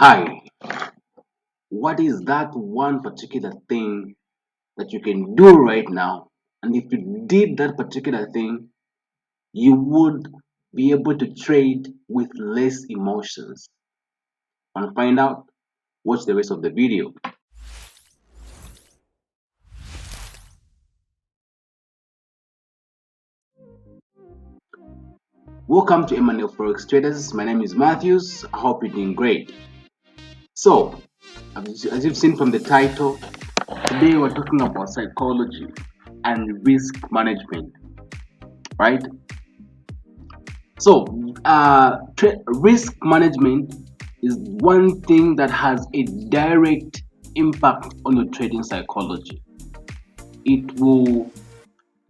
Hi, what is that one particular thing that you can do right now? And if you did that particular thing, you would be able to trade with less emotions. Want to find out? Watch the rest of the video. Welcome to Emmanuel Forex Traders. My name is Matthews. I hope you're doing great. So, as you've seen from the title, today we're talking about psychology and risk management, right? So, risk management is one thing that has a direct impact on your trading psychology. It will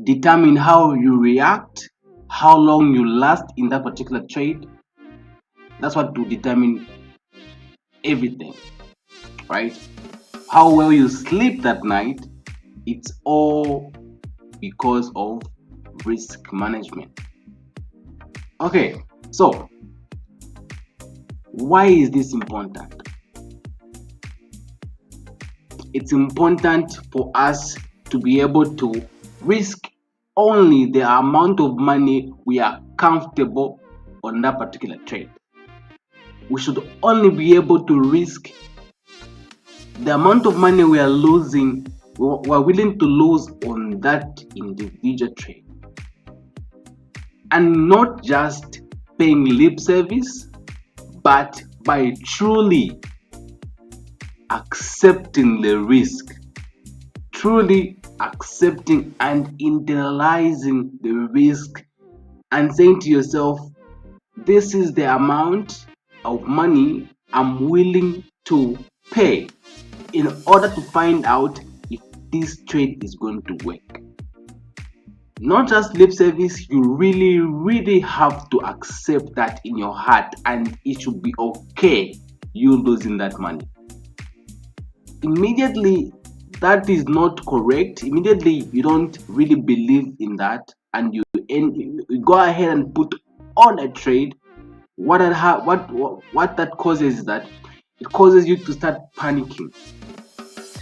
determine how you react, how long you last in that particular trade. That's what will determine everything, right? How well you sleep that night, it's all because of risk management. Okay, so why is this important? It's important for us to be able to risk only the amount of money we are comfortable on that particular trade. We should only be able to risk the amount of money we are losing, we're willing to lose on that individual trade, and not just paying lip service, but by truly accepting the risk, truly accepting and internalizing the risk, and saying to yourself, this is the amount of money I'm willing to pay in order to find out if this trade is going to work. Not just lip service, you really have to accept that in your heart, and it should be okay you losing that money. Immediately that is not correct, immediately you don't really believe in that, and you go ahead and put on a trade. What that causes is that it causes you to start panicking.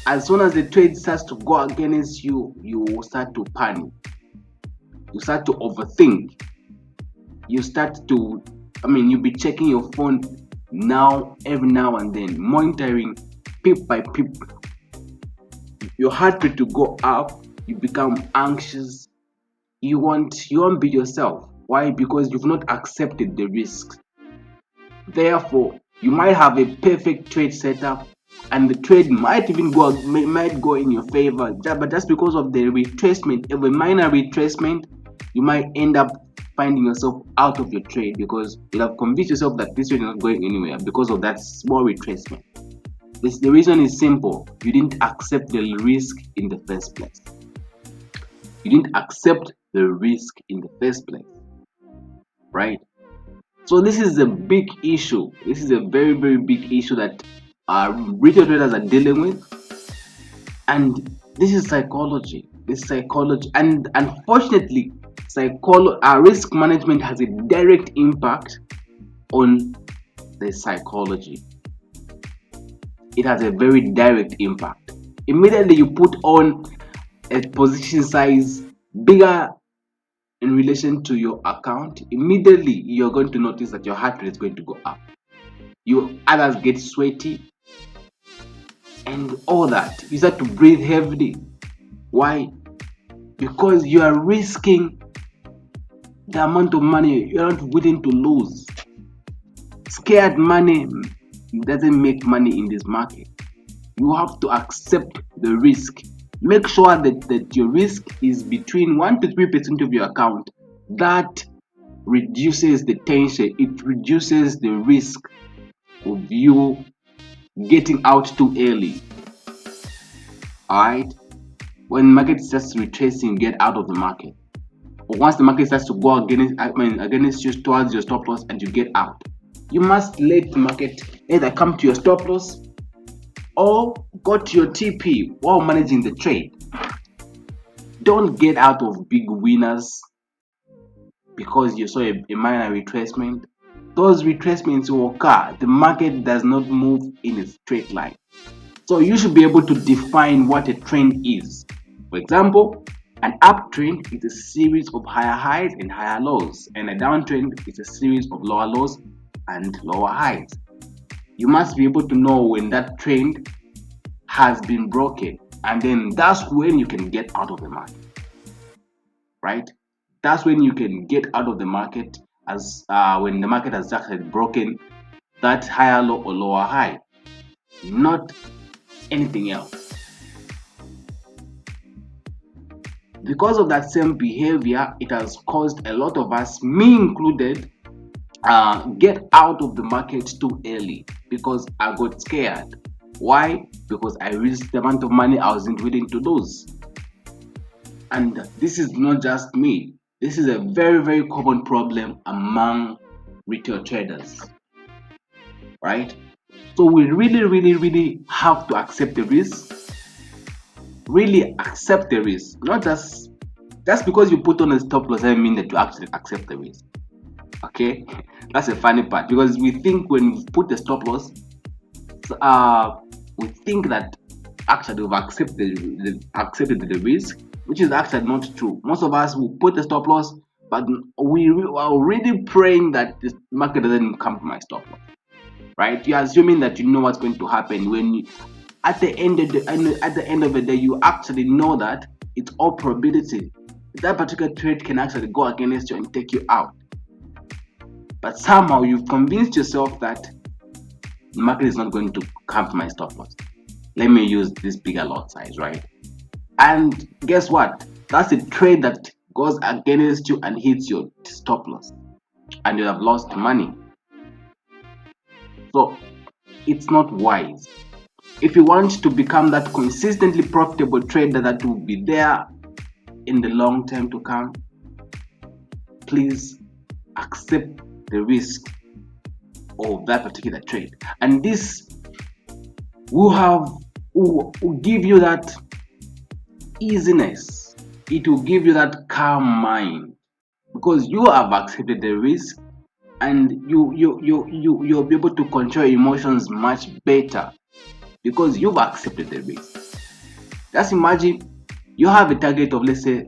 As soon as the trade starts to go against you, you will start to panic, you start to overthink, you start to, you'll be checking your phone every now and then, monitoring pip by pip. Your heart rate to go up, you become anxious, you won't be yourself. Why? Because you've not accepted the risks. Therefore, you might have a perfect trade setup, and the trade might even might go in your favor, but just because of the retracement, of a minor retracement, you might end up finding yourself out of your trade because you have convinced yourself that this trade is not going anywhere because of that small retracement. The reason is simple: you didn't accept the risk in the first place. You didn't accept the risk in the first place, right? So this is a big issue. This is a very big issue that retail traders are dealing with, and this is psychology. This psychology, and unfortunately, risk management has a direct impact on the psychology. It has a very direct impact. Immediately you put on a position size bigger in relation to your account, immediately you're going to notice that your heart rate is going to go up. You others get sweaty and all that. You start to breathe heavily. Why? Because you are risking the amount of money you're not willing to lose. Scared money doesn't make money in this market. You have to accept the risk. Make sure that your risk is between 1 to 3% of your account. That reduces the tension, it reduces the risk of you getting out too early. Alright? When market starts retracing, get out of the market. Or once the market starts to go against you towards your stop loss, and you get out. You must let the market either come to your stop loss or go to your TP while managing the trade. Don't get out of big winners because you saw a minor retracement. those retracements will occur. The market does not move in a straight line. So you should be able to define what a trend is. For example, an uptrend is a series of higher highs and higher lows, and a downtrend is a series of lower lows and lower highs. You must be able to know when that trend has been broken, and then that's when you can get out of the market, right? That's when you can get out of the market, as when the market has actually broken that higher low or lower high, not anything else. Because of that same behavior, it has caused a lot of us, me included, get out of the market too early because I got scared. Why? Because I risked the amount of money I wasn't willing to lose. And this is not just me. This is a very, very common problem among retail traders, right? So we really have to accept the risk. Really accept the risk. Not just because you put on a stop loss doesn't mean that you actually accept the risk. Okay, that's a funny part, because we think when we put the stop loss, we think that actually we've accepted the risk, which is actually not true. Most of us will put the stop loss, but we are already praying that the market doesn't come to my stop loss, right? You're assuming that you know what's going to happen when you, at the end of the day, you actually know that it's all probability. That particular trade can actually go against you and take you out. But somehow you've convinced yourself that the market is not going to come to my stop loss. Let me use this bigger lot size, right? And guess what? That's a trade that goes against you and hits your stop loss, and you have lost money. So it's not wise. If you want to become that consistently profitable trader that will be there in the long term to come, please accept the risk of that particular trade, and this will give you that easiness. It will give you that calm mind because you have accepted the risk, and you'll be able to control emotions much better because you've accepted the risk. Just imagine you have a target of, let's say,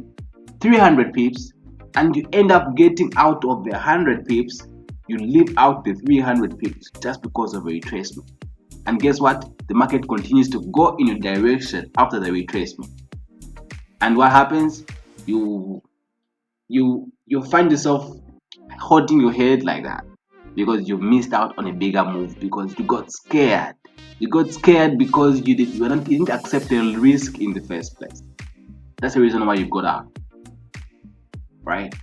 300 pips, and you end up getting out of the 100 pips. You leave out the 300 pips just because of a retracement. And guess what? The market continues to go in your direction after the retracement. And what happens? You find yourself holding your head like that because you missed out on a bigger move because you got scared. You got scared because you didn't accept the risk in the first place. That's the reason why you got out, right?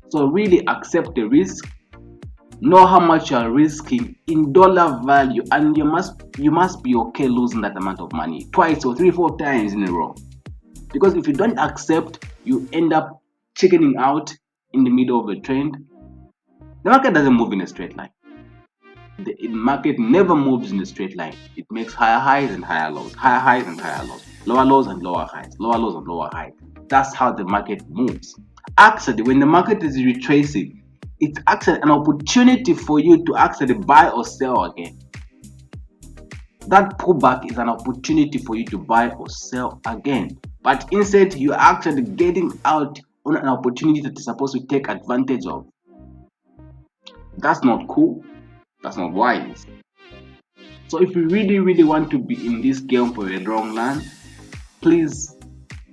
So really accept the risk. Know how much you are risking in dollar value, and you must be okay losing that amount of money twice or 3-4 times in a row. Because if you don't accept, you end up chickening out in the middle of a trend. The market doesn't move in a straight line. The market never moves in a straight line. It makes higher highs and higher lows, higher highs and higher lows, lower lows and lower highs, lower lows and lower highs. That's how the market moves. Actually, when the market is retracing, it's actually an opportunity for you to actually buy or sell again. That pullback is an opportunity for you to buy or sell again. But instead, you're actually getting out on an opportunity that you're supposed to take advantage of. That's not cool. That's not wise. So if you really want to be in this game for a long run, please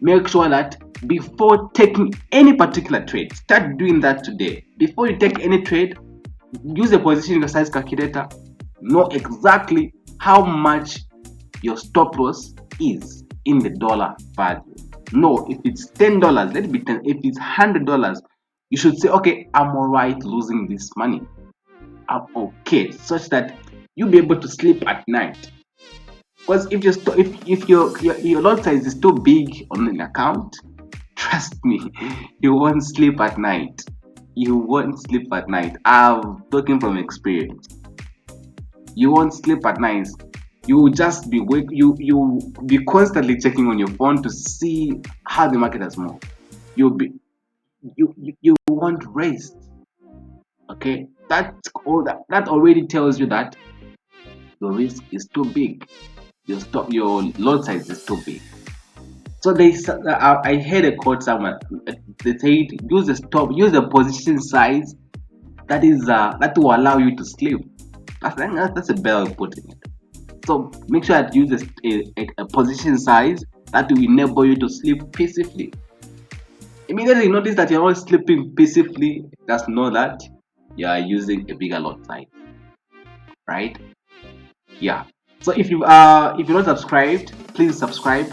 make sure that before taking any particular trade, start doing that today. Before you take any trade, use a position exercise calculator. Know exactly how much your stop loss is in the dollar value. No, if it's $10, let it be 10. If it's $100, you should say, okay, I'm alright losing this money. I'm okay, such that you'll be able to sleep at night. Because if your lot size is too big on an account, trust me, you won't sleep at night. You won't sleep at night. I'm talking from experience. You won't sleep at night. You will just be you be constantly checking on your phone to see how the market has moved. You won't rest. Okay, That already tells you that your risk is too big. Your lot size is too big. So I heard a quote somewhere. They said use a position size that will allow you to sleep. That's a better way of putting it. So make sure that you use a position size that will enable you to sleep peacefully. Immediately you notice that you're not sleeping peacefully, just know that you are using a bigger lot size, right? Yeah. So if you're not subscribed, please subscribe,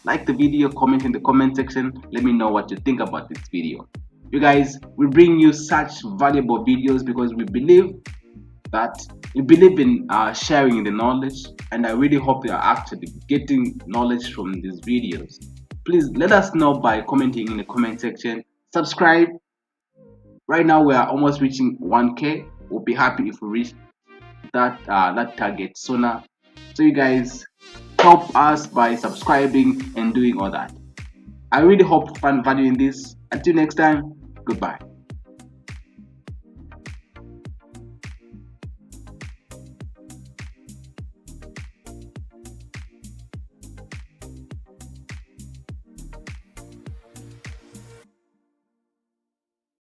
like the video, comment in the comment section. Let me know what you think about this video. You guys, we bring you such valuable videos because that we believe in sharing the knowledge, and I really hope you are actually getting knowledge from these videos. Please let us know by commenting in the comment section. Subscribe. Right now we are almost reaching 1K. We'll be happy if we reach that target sooner. So you guys help us by subscribing and doing all that. I really hope you find value in this. Until next time, goodbye.